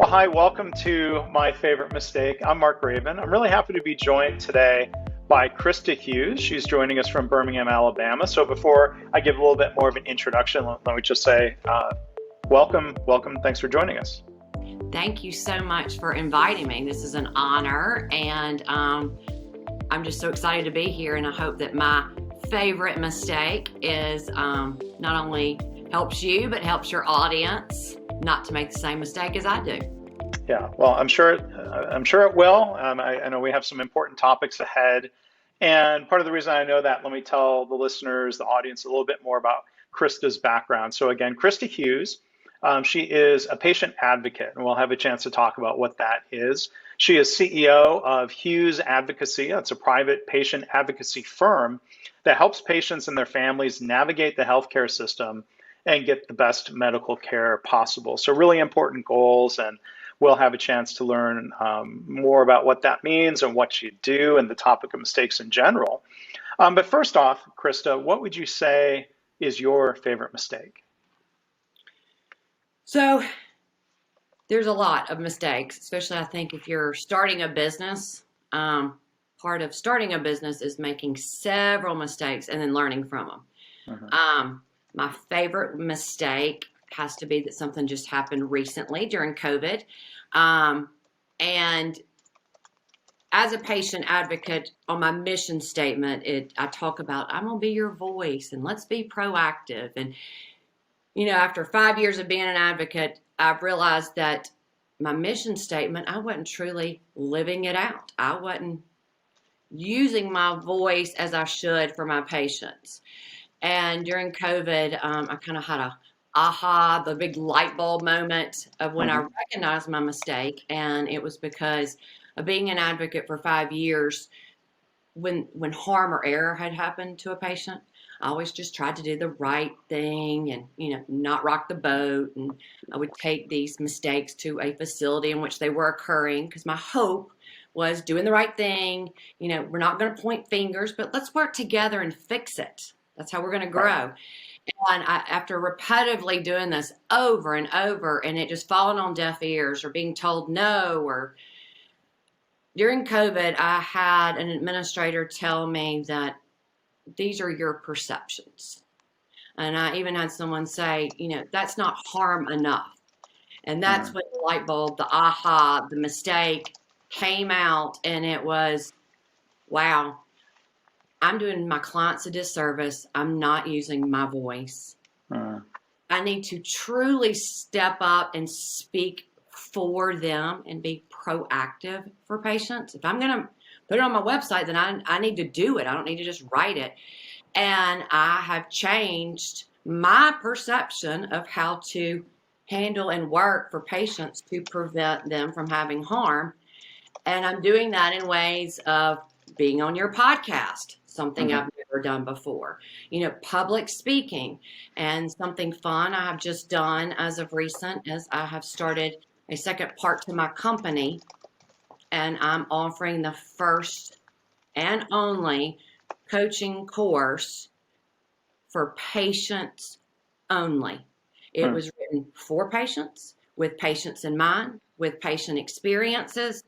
Well, hi, welcome to My Favorite Mistake. I'm Mark Raven. I'm really happy to be joined today by Krista Hughes. She's joining us from Birmingham, Alabama. So before I give a little bit more of an introduction, let me just say welcome. Thanks for joining us. Thank you so much for inviting me. This is an honor, and I'm just so excited to be here, and I hope that my favorite mistake is not only helps you, but helps your audience not to make the same mistake as I do. Yeah, well, I'm sure it will. I know we have some important topics ahead. And part of the reason I know that, let me tell the listeners, the audience, a little bit more about Krista's background. So again, Krista Hughes, she is a patient advocate, and we'll have a chance to talk about what that is. She is CEO of Hughes Advocacy. That's a private patient advocacy firm that helps patients and their families navigate the healthcare system and get the best medical care possible. So really important goals, and we'll have a chance to learn more about what that means and what you do and the topic of mistakes in general. But first off, Krista, what would you say is your favorite mistake? So there's a lot of mistakes, especially I think if you're starting a business. Part of starting a business is making several mistakes and then learning from them. Mm-hmm. My favorite mistake has to be that something just happened recently during COVID. And as a patient advocate, on my mission statement, I talk about I'm going to be your voice and let's be proactive. And, you know, after 5 years of being an advocate, I've realized that my mission statement, I wasn't truly living it out. I wasn't using my voice as I should for my patients. And during COVID, I kind of had the big light bulb moment of when I recognized my mistake. And it was because of being an advocate for 5 years, when harm or error had happened to a patient, I always just tried to do the right thing and, you know, not rock the boat. And I would take these mistakes to a facility in which they were occurring because my hope was doing the right thing. You know, we're not going to point fingers, but let's work together and fix it. That's how we're going to grow. Right. And after repetitively doing this over and over, and it just falling on deaf ears or being told no, or during COVID, I had an administrator tell me that these are your perceptions. And I even had someone say, you know, that's not harm enough. And that's when the light bulb, the mistake came out, and it was, wow, I'm doing my clients a disservice. I'm not using my voice. I need to truly step up and speak for them and be proactive for patients. If I'm going to put it on my website, then I need to do it. I don't need to just write it. And I have changed my perception of how to handle and work for patients to prevent them from having harm. And I'm doing that in ways of being on your podcast, something I've never done before, you know, public speaking, and something fun I have just done as of recent is I have started a second part to my company, and I'm offering the first and only coaching course for patients only. It was written for patients, with patients in mind, with patient experiences.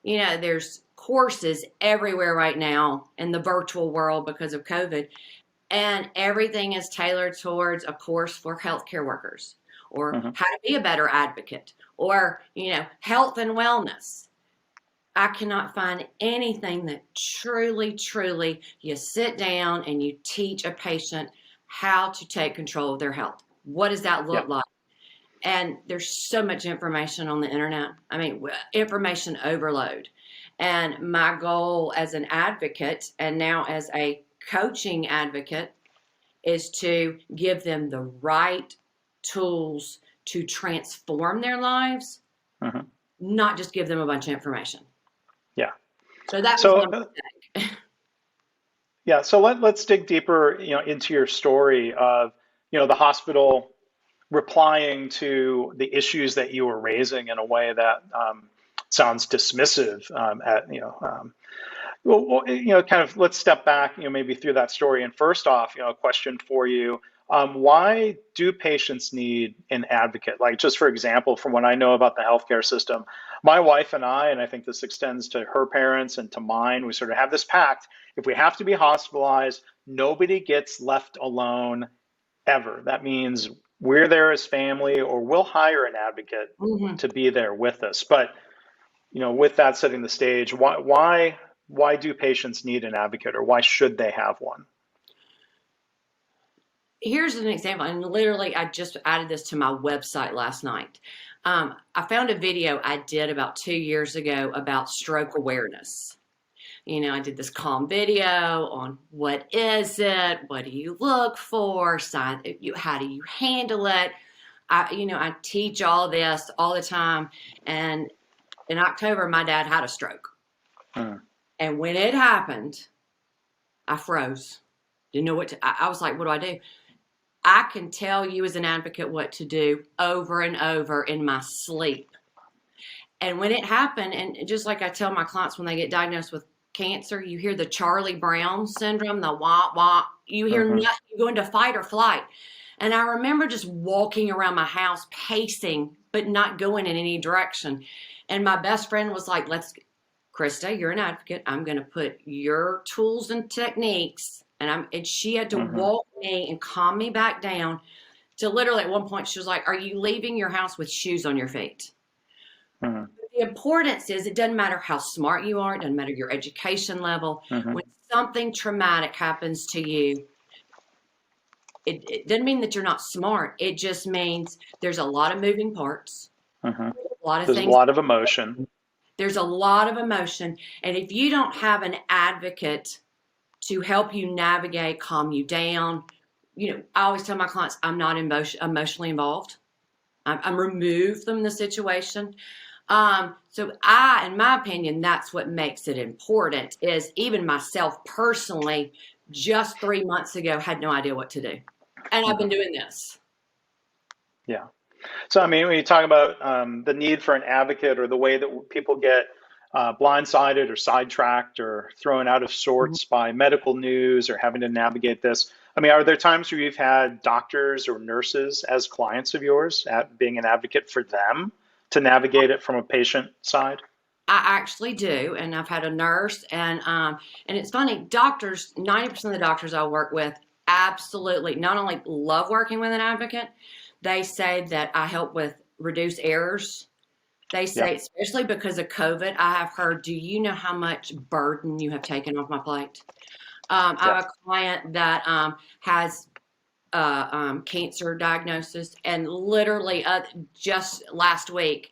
You know, there's courses everywhere right now in the virtual world because of COVID, and everything is tailored towards a course for healthcare workers, or how to be a better advocate, or, you know, health and wellness. I cannot find anything that truly you sit down and you teach a patient how to take control of their health. What does that look like? And there's so much information on the internet. I mean, information overload. And my goal as an advocate, and now as a coaching advocate, is to give them the right tools to transform their lives, not just give them a bunch of information. Yeah. So that was one mistake. Yeah. So let's dig deeper, you know, into your story of, you know, the hospital replying to the issues that you were raising in a way that sounds dismissive. Well, you know, kind of let's step back, you know, maybe through that story. And first off, you know, a question for you: Why do patients need an advocate? Like, just for example, from what I know about the healthcare system, my wife and I think this extends to her parents and to mine, we sort of have this pact. If we have to be hospitalized, nobody gets left alone ever. That means we're there as family, or we'll hire an advocate Mhm. to be there with us. But with that setting the stage, why do patients need an advocate, or why should they have one? Here's an example, and literally, I just added this to my website last night. I found a video I did about 2 years ago about stroke awareness. I did this calm video on what is it, what do you look for, how do you handle it. I teach all this all the time. And in October, my dad had a stroke. Hmm. And when it happened, I froze. Didn't know what to, I was like, what do I do? I can tell you as an advocate what to do over and over in my sleep. And when it happened, and just like I tell my clients when they get diagnosed with cancer, you hear the Charlie Brown syndrome, the wah wah. You hear Mm-hmm. nothing, you go into fight or flight. And I remember just walking around my house, pacing, but not going in any direction. And my best friend was like, Krista, you're an advocate. I'm going to put your tools and techniques. And she had to Mm-hmm. walk me and calm me back down to literally at one point, she was like, are you leaving your house with shoes on your feet? Mm-hmm. The importance is it doesn't matter how smart you are. It doesn't matter your education level. Mm-hmm. When something traumatic happens to you, it doesn't mean that you're not smart. It just means there's a lot of moving parts, Mm-hmm. a lot of There's a things. lot of emotion. There's a lot of emotion. And if you don't have an advocate to help you navigate, calm you down, I always tell my clients, I'm not emotionally involved. I'm removed from the situation. So in my opinion, that's what makes it important is even myself personally, just 3 months ago, had no idea what to do. And I've been Mm-hmm. doing this. Yeah. So, I mean, when you talk about the need for an advocate, or the way that people get blindsided or sidetracked or thrown out of Mhm. sorts by medical news or having to navigate this, I mean, are there times where you've had doctors or nurses as clients of yours, at being an advocate for them to navigate it from a patient side? I actually do, and I've had a nurse, and it's funny. Doctors, 90% of the doctors I work with, absolutely not only love working with an advocate, they say that I help with reduce errors. They Yeah. say, especially because of COVID, I have heard, do you know how much burden you have taken off my plate? I Yeah. have a client that has cancer diagnosis, and literally just last week,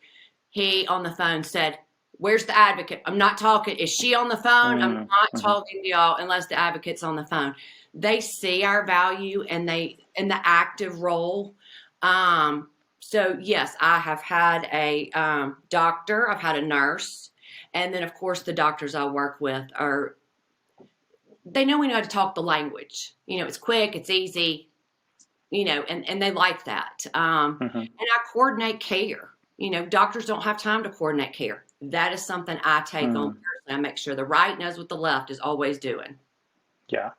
he on the phone said, "Where's the advocate? I'm not talking. Is she on the phone? I'm not Mm-hmm. talking to y'all unless the advocate's on the phone." They see our value and they in the active role. So yes, I have had a doctor, I've had a nurse, and then of course the doctors I work with are they know we know how to talk the language. It's quick, it's easy, and they like that. Mm-hmm. And I coordinate care. Doctors don't have time to coordinate care. That is something I take on Mm-hmm. personally. I make sure the right knows what the left is always doing. Yeah.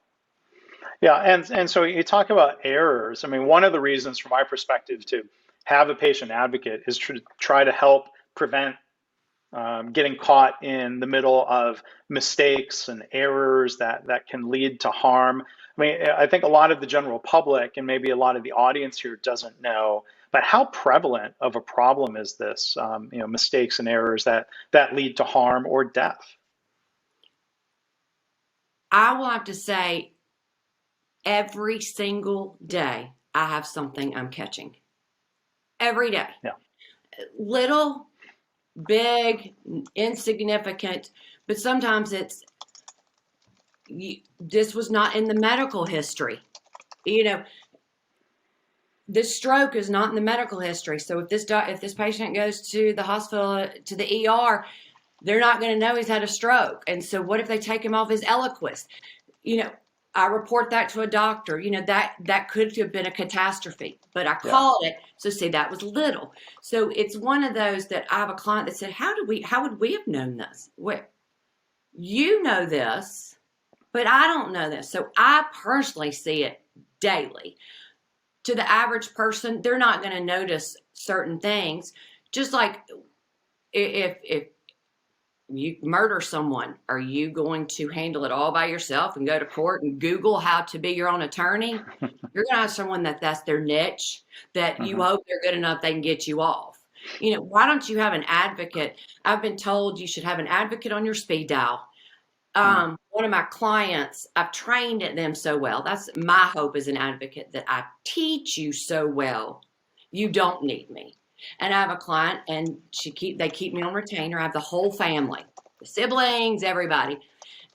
Yeah, and so you talk about errors. I mean, one of the reasons, from my perspective, to have a patient advocate is to try to help prevent getting caught in the middle of mistakes and errors that can lead to harm. I mean, I think a lot of the general public and maybe a lot of the audience here doesn't know, but how prevalent of a problem is this? Mistakes and errors that lead to harm or death. I will have to say, every single day, I have something I'm catching. Every day. Yeah. Little, big, insignificant, but sometimes this was not in the medical history. You know, this stroke is not in the medical history. So if this patient goes to the hospital, to the ER, they're not going to know he's had a stroke. And so what if they take him off his Eliquis? You know, I report that to a doctor. That could have been a catastrophe, but I Yeah. called it. So see, that was little. So it's one of those that I have a client that said, how would we have known this? What, you know this, but I don't know this. So I personally see it daily. To the average person, they're not going to notice certain things. Just like if you murder someone, are you going to handle it all by yourself and go to court and Google how to be your own attorney? You're going to have someone that's their niche, that you hope they're good enough they can get you off. Why don't you have an advocate? I've been told you should have an advocate on your speed dial. One of my clients, I've trained them so well. That's my hope as an advocate, that I teach you so well, you don't need me. And I have a client, and they keep me on retainer. I have the whole family, the siblings, everybody.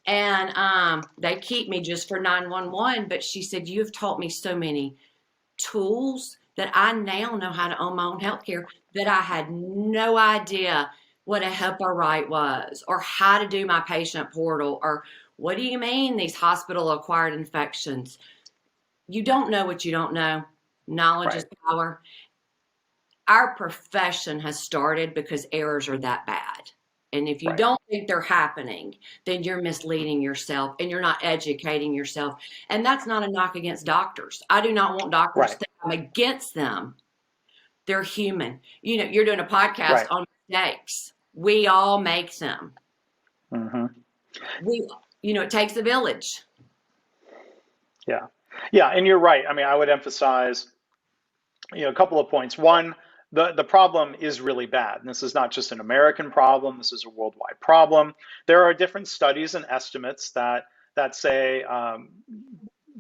And they keep me just for 911. But she said, you have taught me so many tools that I now know how to own my own healthcare, that I had no idea what a HIPAA right was, or how to do my patient portal, or what do you mean these hospital acquired infections? You don't know what you don't know. Knowledge is power. Our profession has started because errors are that bad. And if you don't think they're happening, then you're misleading yourself and you're not educating yourself. And that's not a knock against doctors. I do not want doctors to think I'm against them. They're human. You're doing a podcast on mistakes. We all make them. It takes a village. Yeah. And you're right. I mean, I would emphasize, a couple of points. One, the problem is really bad. And this is not just an American problem. This is a worldwide problem. There are different studies and estimates that say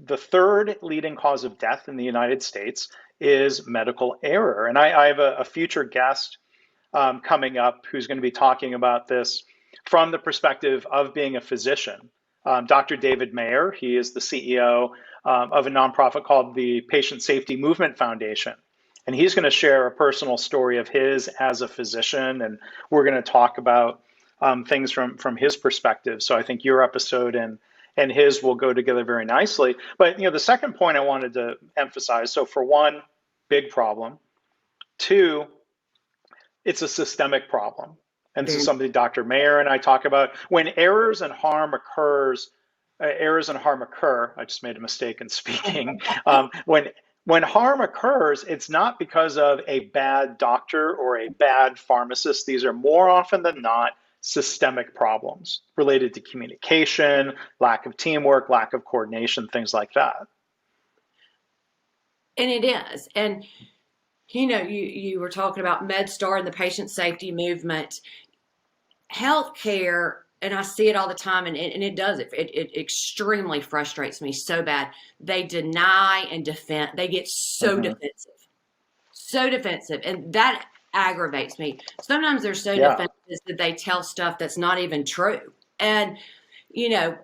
the third leading cause of death in the United States is medical error. And I have a future guest coming up who's going to be talking about this from the perspective of being a physician. Dr. David Mayer, he is the CEO of a nonprofit called the Patient Safety Movement Foundation. And he's going to share a personal story of his as a physician. And we're going to talk about things from his perspective. So I think your episode and his will go together very nicely. But the second point I wanted to emphasize, so for one, big problem. Two, it's a systemic problem. And this is something Dr. Mayer and I talk about. When errors and harm occur, I just made a mistake in speaking. When harm occurs, it's not because of a bad doctor or a bad pharmacist. These are more often than not systemic problems related to communication, lack of teamwork, lack of coordination, things like that. And it is. And, you were talking about MedStar and the patient safety movement. Healthcare, and I see it all the time, and it does. It extremely frustrates me so bad. They deny and defend. They get so defensive, and that aggravates me. Sometimes they're so defensive that they tell stuff that's not even true. And the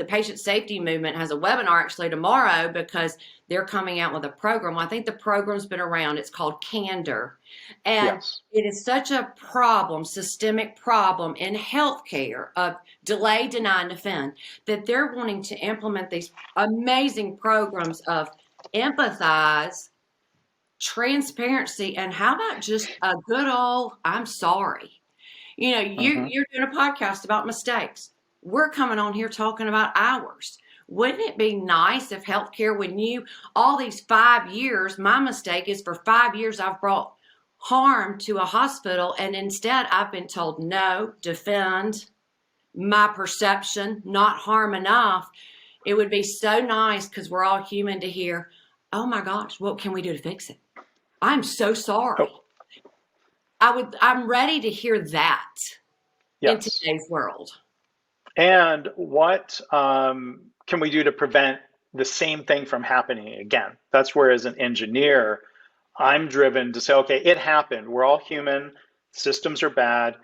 patient safety movement has a webinar actually tomorrow because they're coming out with a program. Well, I think the program's been around. It's called Candor. And it is such a problem, systemic problem in healthcare of delay, deny, and defend, that they're wanting to implement these amazing programs of empathize, transparency, and how about just a good old, I'm sorry. You're doing a podcast about mistakes. We're coming on here talking about ours. Wouldn't it be nice if healthcare, when all these 5 years, my mistake is for 5 years I've brought harm to a hospital, and instead I've been told, no, defend my perception, not harm enough. It would be so nice, because we're all human, to hear, oh my gosh, what can we do to fix it? I'm so sorry. I'm ready to hear that in today's world. And what can we do to prevent the same thing from happening again? That's where, as an engineer, I'm driven to say, okay, it happened. We're all human. Systems are bad.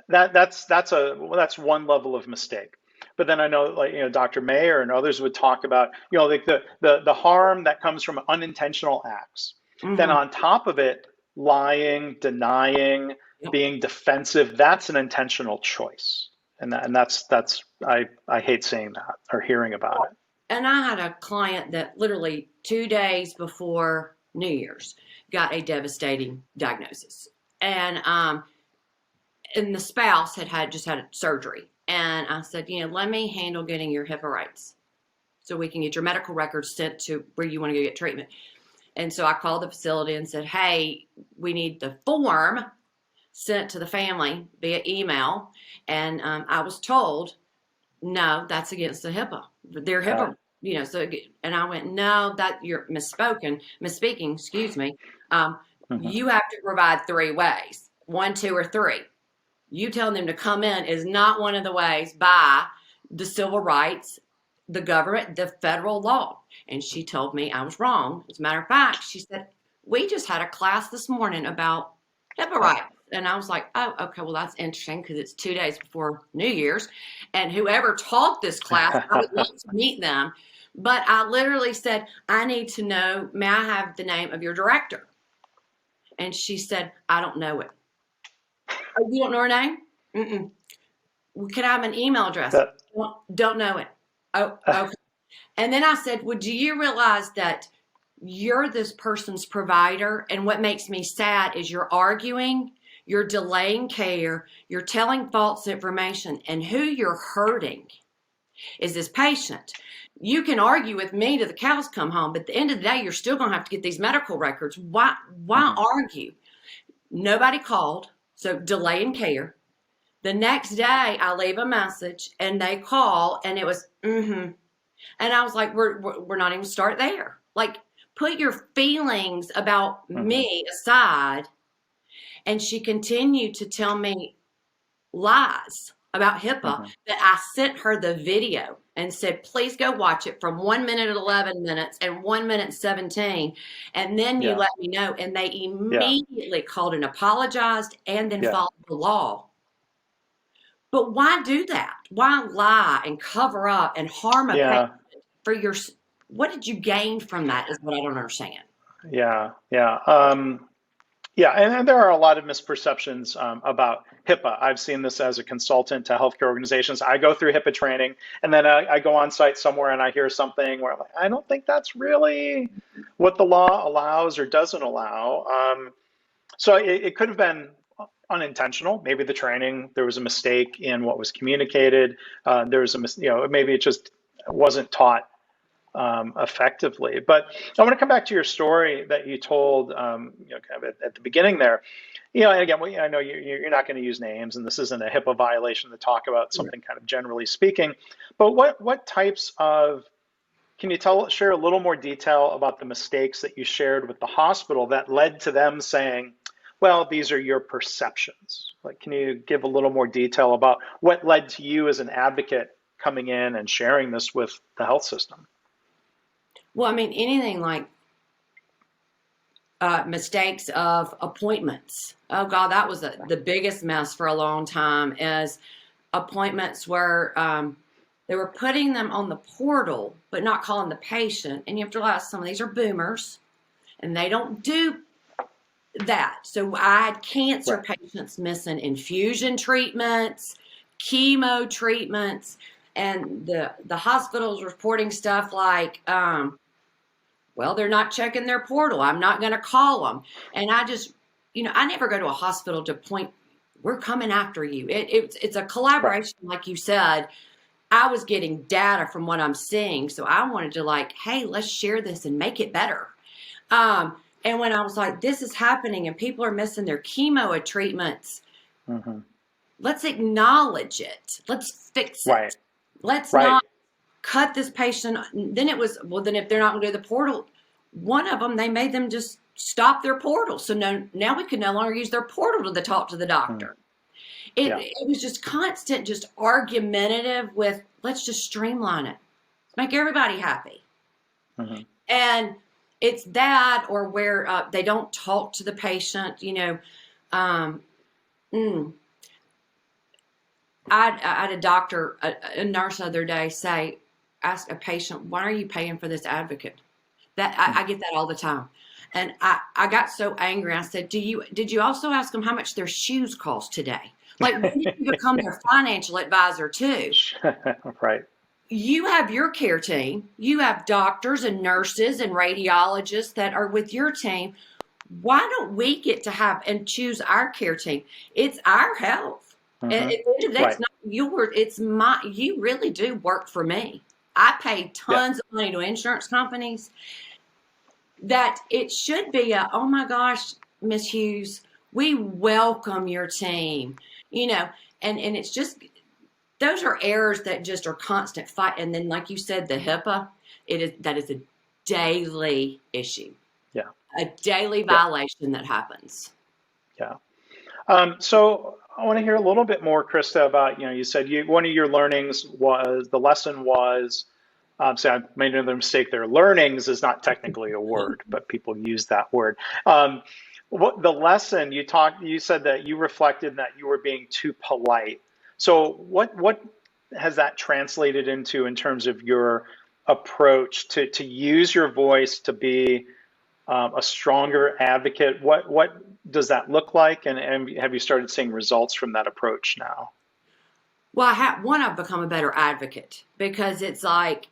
That's one level of mistake. But then I know, Dr. Mayer and others would talk about, like the harm that comes from unintentional acts. Then on top of it, lying, denying, being defensive, that's an intentional choice. And that's I hate saying that or hearing about it. And I had a client that literally 2 days before New Year's got a devastating diagnosis. And the spouse had just had surgery. And I said, let me handle getting your HIPAA rights so we can get your medical records sent to where you want to go get treatment. And so I called the facility and said, hey, we need the form sent to the family via email. And I was told, no, that's against the HIPAA. They're HIPAA, so, and I went, no, that you're misspeaking, excuse me. You have to provide 3 ways, 1, 2, or 3. You telling them to come in is not one of the ways by the civil rights, the government, the federal law. And she told me I was wrong. As a matter of fact, she said, we just had a class this morning about HIPAA rights. And I was like, oh, okay, well, that's interesting because it's 2 days before New Year's. And whoever taught this class, I would love to meet them. But I literally said, I need to know, may I have the name of your director? And she said, I don't know it. Oh, you don't know her name? Mm-mm. Well, can I have an email address? Don't know it. Oh, okay. And then I said, well, do you realize that you're this person's provider? And what makes me sad is you're arguing, you're delaying care, you're telling false information, and who you're hurting is this patient. You can argue with me till the cows come home, but at the end of the day, you're still going to have to get these medical records. Why argue? Nobody called, so delay in care. The next day, I leave a message, and they call, and it was, And I was like, we're not even start there. Like, put your feelings about me aside. And she continued to tell me lies about HIPAA that I sent her the video and said, please go watch it from 1 minute and 11 minutes and 1 minute and 17. And then you let me know. And they immediately called and apologized and then followed the law. But why do that? Why lie and cover up and harm a patient for your? What did you gain from that is what I don't understand. And there are a lot of misperceptions about HIPAA. I've seen this as a consultant to healthcare organizations. I go through HIPAA training, and then I go on site somewhere and I hear something where I'm like, I don't think that's really what the law allows or doesn't allow. So it could have been unintentional. Maybe the training, there was a mistake in what was communicated. There was maybe it just wasn't taught effectively. But I want to come back to your story that you told, kind of at the beginning there. And again, I know you're not going to use names, and this isn't a HIPAA violation to talk about something kind of generally speaking. But what types of, can you share a little more detail about the mistakes that you shared with the hospital that led to them saying, well, these are your perceptions? Like, can you give a little more detail about what led to you as an advocate coming in and sharing this with the health system? Well, I mean, anything like mistakes of appointments. Oh, God, that was the biggest mess for a long time, is appointments where they were putting them on the portal, but not calling the patient. And you have to realize some of these are boomers, and they don't do that. So I had cancer patients missing infusion treatments, chemo treatments, and the hospital's reporting stuff like, well, they're not checking their portal. I'm not going to call them. And I just, I never go to a hospital to point, we're coming after you. It's a collaboration, like you said. I was getting data from what I'm seeing. So I wanted to hey, let's share this and make it better. And when I was like, this is happening and people are missing their chemo treatments, let's acknowledge it. Let's fix it. Let's not cut this patient. Then it was, well, then if they're not going to do the portal, one of them, they made them just stop their portal. So now we could no longer use their portal to talk to the doctor. It was just constant, just argumentative with, let's just streamline it. Make everybody happy. And it's that, or where they don't talk to the patient, I had a doctor, a nurse the other day ask a patient, why are you paying for this advocate? That I get that all the time. And I got so angry. I said, did you also ask them how much their shoes cost today? Like, when did you become their financial advisor too? Right. You have your care team. You have doctors and nurses and radiologists that are with your team. Why don't we get to have and choose our care team? It's our health. And at the end of the day, it's not yours. It's you really do work for me. I pay Yeah. tons of money to insurance companies that it should be oh my gosh, Miss Hughes, we welcome your team, you know, and it's just, those are errors that just are constant fight. And then, like you said, the HIPAA, that is a daily issue, Yeah. a daily Yeah. violation that happens. Yeah. So I want to hear a little bit more, Krista, about, you said one of your learnings was, the lesson was, so I made another mistake there. Learnings is not technically a word, but people use that word. What the lesson you said that you reflected that you were being too polite. So what has that translated into in terms of your approach to use your voice to be a stronger advocate? What does that look like? And have you started seeing results from that approach now? Well, I've become a better advocate because it's like,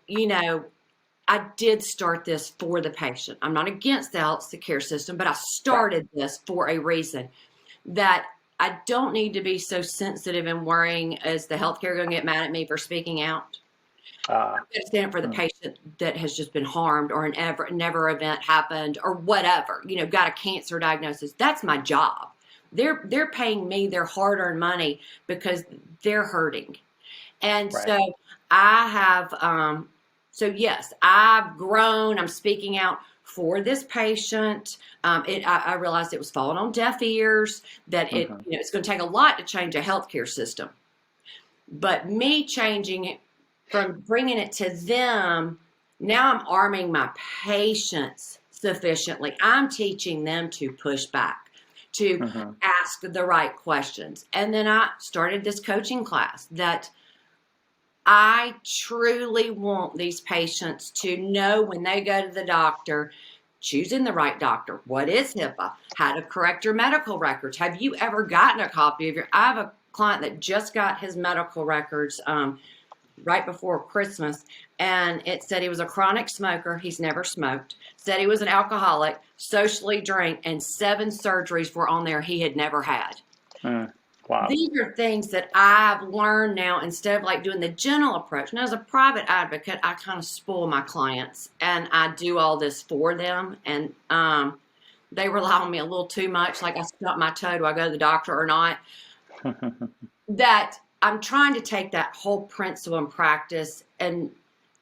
I did start this for the patient. I'm not against the health care system, but I Right. started this for a reason, that I don't need to be so sensitive and worrying, is the healthcare going to get mad at me for speaking out? Uh, I'm going to stand for the hmm, patient that has just been harmed, or an never event happened, or whatever, got a cancer diagnosis. That's my job. They're paying me their hard-earned money because they're hurting. And right. so I have, yes, I've grown. I'm speaking out for this patient. I realized it was falling on deaf ears, that Hmm. it's going to take a lot to change a healthcare system. But me changing it, from bringing it to them, now I'm arming my patients sufficiently. I'm teaching them to push back, to Hmm. ask the right questions. And then I started this coaching class that I truly want these patients to know when they go to the doctor, choosing the right doctor. What is HIPAA? How to correct your medical records. Have you ever gotten a copy of I have a client that just got his medical records right before Christmas, and it said he was a chronic smoker. He's never smoked. Said he was an alcoholic, socially drank, and 7 surgeries were on there he had never had. Mm. Wow. These are things that I've learned now, instead of like doing the gentle approach. Now, as a private advocate, I kind of spoil my clients and I do all this for them. And they rely on me a little too much. Like, I stub my toe, do I go to the doctor or not? That I'm trying to take that whole principle and practice and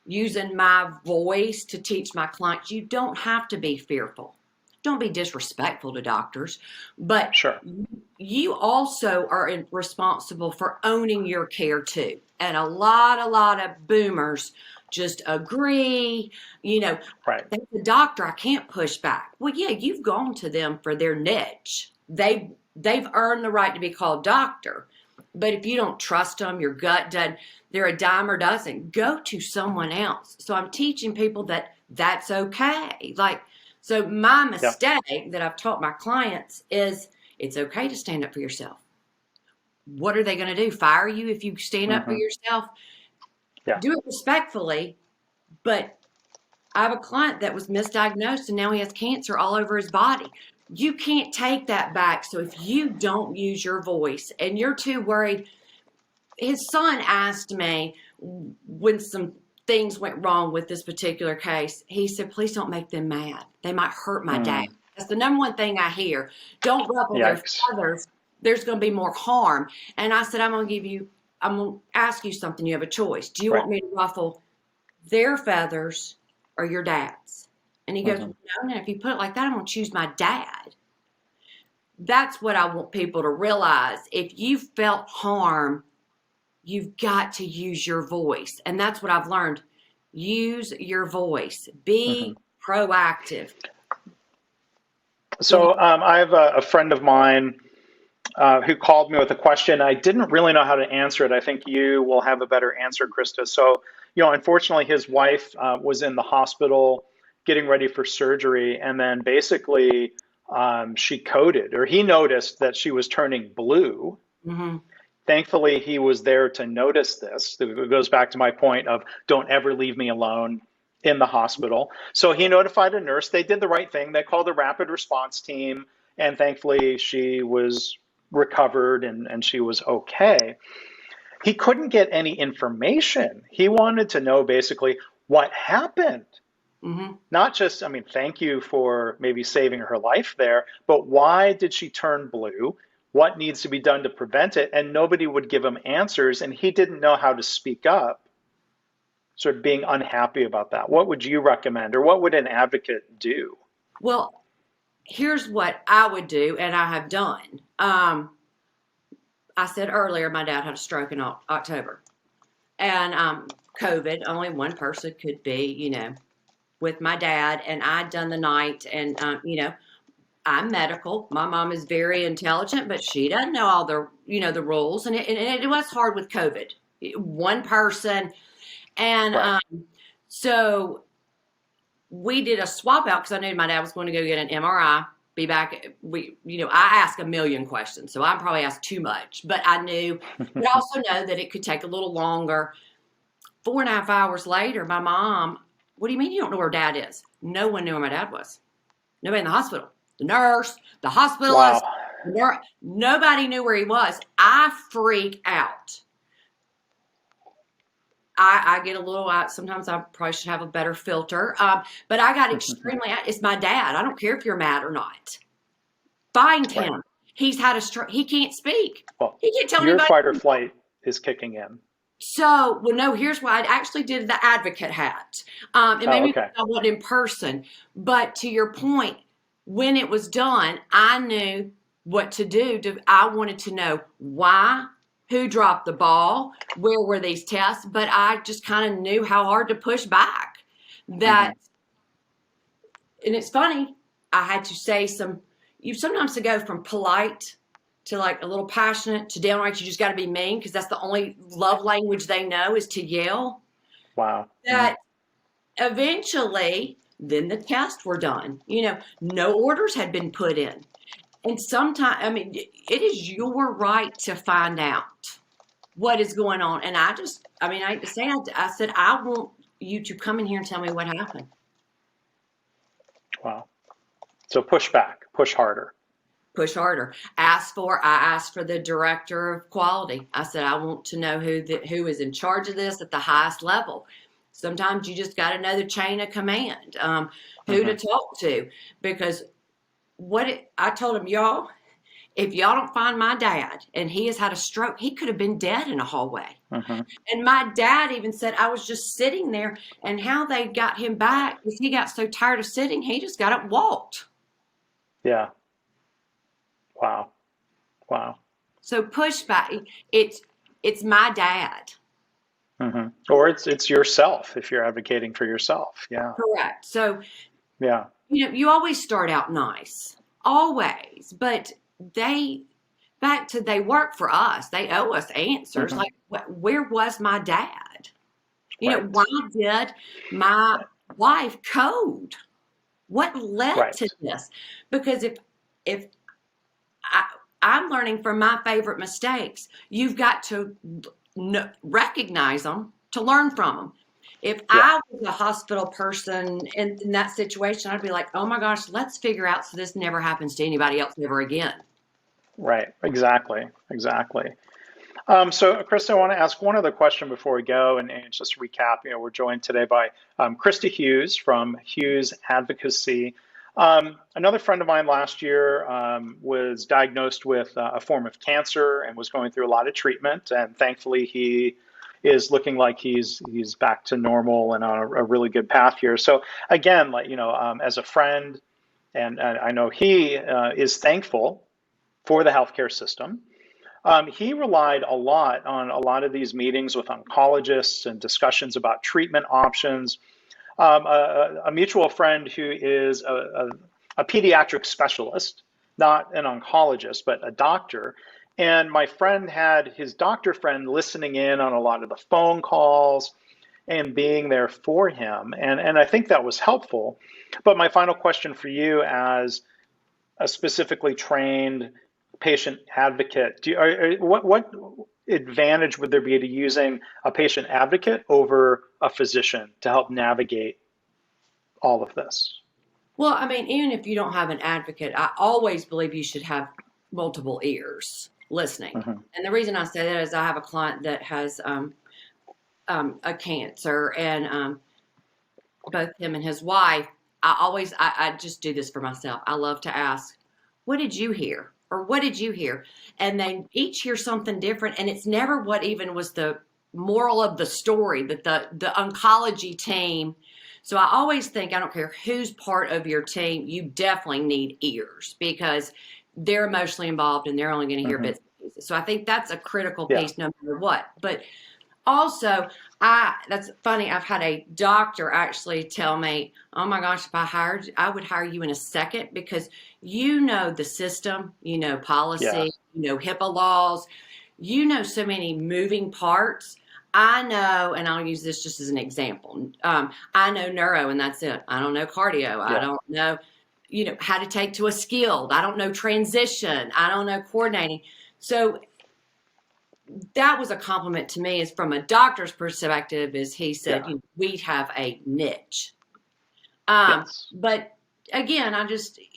using my voice to teach my clients, you don't have to be fearful. Don't be disrespectful to doctors, but Sure. you also are responsible for owning your care too. And a lot of boomers just agree, Right. the doctor, I can't push back. Well, yeah, you've gone to them for their niche. They've earned the right to be called doctor. But if you don't trust them, your gut doesn't, they're a dime or dozen, go to someone else. So I'm teaching people that that's okay. Like, so my Yeah. mistake that I've taught my clients is, it's okay to stand up for yourself. What are they going to do? Fire you if you stand up for Hmm. yourself? Yeah. Do it respectfully. But I have a client that was misdiagnosed and now he has cancer all over his body. You can't take that back. So if you don't use your voice and you're too worried, his son asked me when some things went wrong with this particular case. He said, please don't make them mad. They might hurt my dad. Mm. That's the number one thing I hear. Don't ruffle their Yikes. feathers. There's going to be more harm. And I said, I'm going to ask you something. You have a choice. Do you Right. want me to ruffle their feathers or your dad's? And he goes, Hmm. no, if you put it like that, I'm going to choose my dad. That's what I want people to realize. If you felt harm, you've got to use your voice. And that's what I've learned. Use your voice. Hmm. Be proactive. So I have a friend of mine who called me with a question. I didn't really know how to answer it. I think you will have a better answer, Krista. So, unfortunately, his wife was in the hospital getting ready for surgery, and then basically she coded, or he noticed that she was turning blue. Mm-hmm. Thankfully, he was there to notice this. It goes back to my point of don't ever leave me alone in the hospital. So he notified a nurse. They did the right thing. They called a rapid response team, and thankfully she was recovered and she was okay. he couldn't get any information. He wanted to know basically what happened. Mm-hmm. Not just, I mean, thank you for maybe saving her life there, but why did she turn blue? What needs to be done to prevent it? And nobody would give him answers, and he didn't know how to speak up, sort of being unhappy about that. What would you recommend, or what would an advocate do? Well, here's what I would do, and I have done. I said earlier, my dad had a stroke in October, and COVID. Only one person could be, with my dad, and I'd done the night, and I'm medical. My mom is very intelligent, but she doesn't know all the rules, and it was hard with COVID. One person, and Right. so we did a swap out because I knew my dad was going to go get an MRI. Be back. I ask a million questions, so I probably asked too much. But I knew, but I also know that it could take a little longer. 4.5 hours later, my mom, what do you mean you don't know where dad is? No one knew where my dad was. Nobody in the hospital. The nurse, the hospitalist, Wow. nobody knew where he was. I freak out. I get a little, sometimes I probably should have a better filter, but I got extremely, it's my dad. I don't care if you're mad or not. Find Right. him. He's had a stroke. He can't speak. Well, He can't tell your anybody. fight or flight is kicking in. So, well, no, here's why I actually did the advocate hat. And Oh, maybe okay. I wasn't in person, but to your point, when it was done, I knew what to do. I wanted to know why, who dropped the ball, where were these tests, but I just kind of knew how hard to push back. That, and it's funny, I had to say you sometimes to go from polite to like a little passionate to downright you just got to be mean because that's the only love language they know is to yell. Wow. That eventually, then the tests were done. No orders had been put in. And sometimes, I mean, it is your right to find out what is going on. And I hate to say, I said, I want you to come in here and tell me what happened. Wow. So push back, push harder. Push harder. I asked for the director of quality. I said, I want to know who is in charge of this at the highest level. Sometimes you just got to know the chain of command, who to talk to, because I told him, y'all, if y'all don't find my dad and he has had a stroke, he could have been dead in a hallway. And my dad even said, I was just sitting there, and how they got him back is he got so tired of sitting, he just got up and walked. Yeah. Wow. Wow. So push back. It's my dad. Or it's yourself if you're advocating for yourself. Yeah. Correct. So, Yeah. you always start out nice, always, but they work for us. They owe us answers. Like, where was my dad? Right. Why did my wife code? What led to this? Because if I'm learning from my favorite mistakes, you've got to recognize them to learn from them. If I was a hospital person in that situation, I'd be like, oh my gosh, let's figure out so this never happens to anybody else ever again. Right. Exactly. So, Krista, I want to ask one other question before we go, and just to recap. We're joined today by Krista Hughes from Hughes Advocacy. Another friend of mine last year was diagnosed with a form of cancer and was going through a lot of treatment, and thankfully he is looking like he's back to normal and on a really good path here. So again, as a friend, and I know he is thankful for the healthcare system. He relied a lot on a lot of these meetings with oncologists and discussions about treatment options. A mutual friend who is a pediatric specialist, not an oncologist, but a doctor. And my friend had his doctor friend listening in on a lot of the phone calls and being there for him. And I think that was helpful. But my final question for you, as a specifically trained patient advocate, what advantage would there be to using a patient advocate over a physician to help navigate all of this? Well, even if you don't have an advocate, I always believe you should have multiple ears. listening. Mm-hmm. And the reason I say that is I have a client that has a cancer, and both him and his wife, I just do this for myself. I love to ask, what did you hear? Or what did you hear? And they each hear something different. And it's never what even was the moral of the story, that the oncology team. So I always think, I don't care who's part of your team, you definitely need ears, because they're emotionally involved and they're only going to hear bits and pieces. So I think that's a critical piece no matter what. But also, that's funny. I've had a doctor actually tell me, "Oh my gosh, if I hired you, I would hire you in a second, because you know the system, you know policy, you know HIPAA laws, you know so many moving parts. I know," and I'll use this just as an example. I know neuro, and that's it. I don't know cardio. I don't know, how to take to a skilled. I don't know transition. I don't know coordinating. So that was a compliment to me, is from a doctor's perspective, is he said, we have a niche. But again,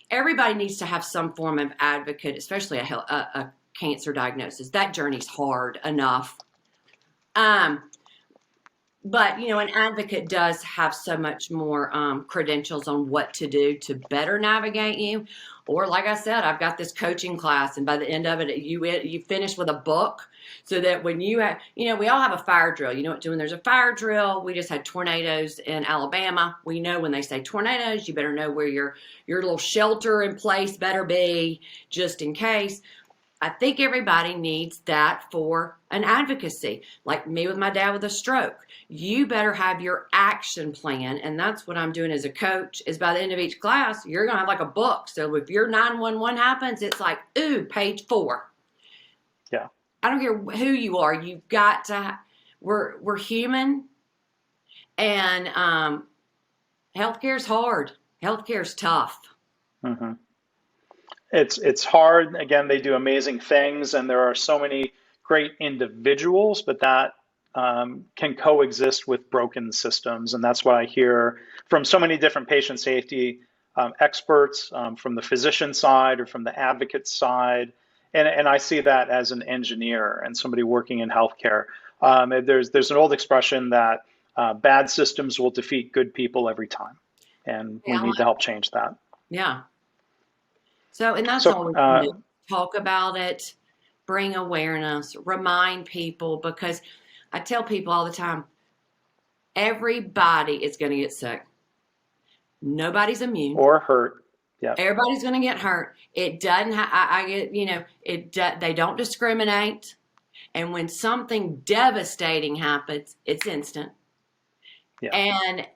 everybody needs to have some form of advocate, especially a cancer diagnosis. That journey's hard enough. But, an advocate does have so much more credentials on what to do to better navigate you. Or like I said, I've got this coaching class, and by the end of it, you finish with a book, so that when you have, we all have a fire drill. You know what to do when there's a fire drill. We just had tornadoes in Alabama. We know when they say tornadoes, you better know where your little shelter in place better be, just in case. I think everybody needs that for an advocacy. Like me with my dad with a stroke. You better have your action plan. And that's what I'm doing as a coach, is by the end of each class, you're going to have like a book. So if your 911 happens, it's like, ooh, page 4. Yeah. I don't care who you are. You've got to, we're human. And healthcare is hard. Healthcare is tough. Mm-hmm. It's hard. Again, they do amazing things, and there are so many great individuals, but that can coexist with broken systems. And that's what I hear from so many different patient safety experts, from the physician side or from the advocate side. And I see that as an engineer and somebody working in healthcare. There's an old expression that bad systems will defeat good people every time. And we need to help change that. Yeah. So, and that's all we can do. Talk about it, bring awareness, remind people, because I tell people all the time, everybody is going to get sick. Nobody's immune. Or hurt. Yeah. Everybody's going to get hurt. It doesn't, they don't discriminate. And when something devastating happens, it's instant. Yeah. And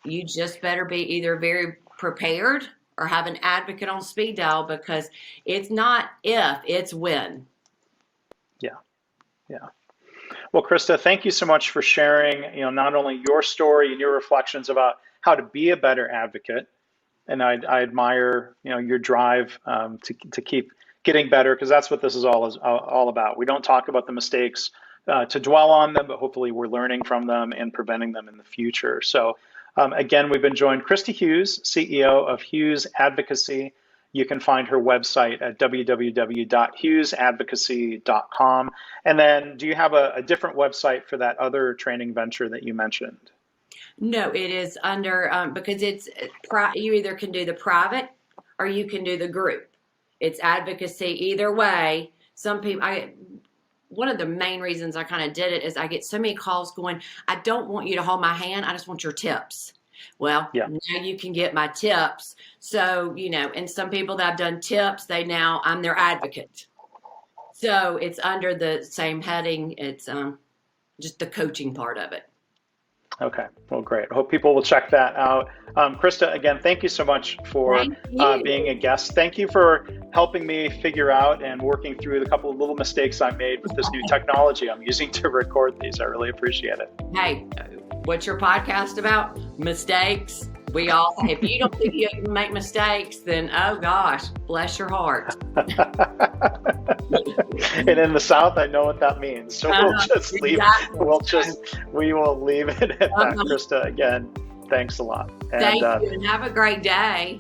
you just better be either very prepared or have an advocate on speed dial, because it's not if, it's when. Yeah. Well, Krista, thank you so much for sharing, not only your story and your reflections about how to be a better advocate. And I admire, your drive to keep getting better, because that's what this is all about. We don't talk about the mistakes to dwell on them, but hopefully we're learning from them and preventing them in the future. So again, we've been joined Krista Hughes, CEO of Hughes Advocacy. You can find her website at www.hughesadvocacy.com. And then do you have a different website for that other training venture that you mentioned? No, it is under, because you either can do the private or you can do the group. It's advocacy either way. Some people, one of the main reasons I kind of did it is I get so many calls going, I don't want you to hold my hand. I just want your tips. Well, now you can get my tips. So, and some people that I've done tips, I'm their advocate. So it's under the same heading. It's just the coaching part of it. Okay. Well, great. I hope people will check that out. Krista, again, thank you so much for being a guest. Thank you for helping me figure out and working through the couple of little mistakes I made with this new technology I'm using to record these. I really appreciate it. Hey, what's your podcast about? Mistakes. If you don't think you can make mistakes, then, oh gosh, bless your heart. And in the South, I know what that means. So we'll just leave. We will leave it at that. Krista, again, thanks a lot. Thank you, and have a great day.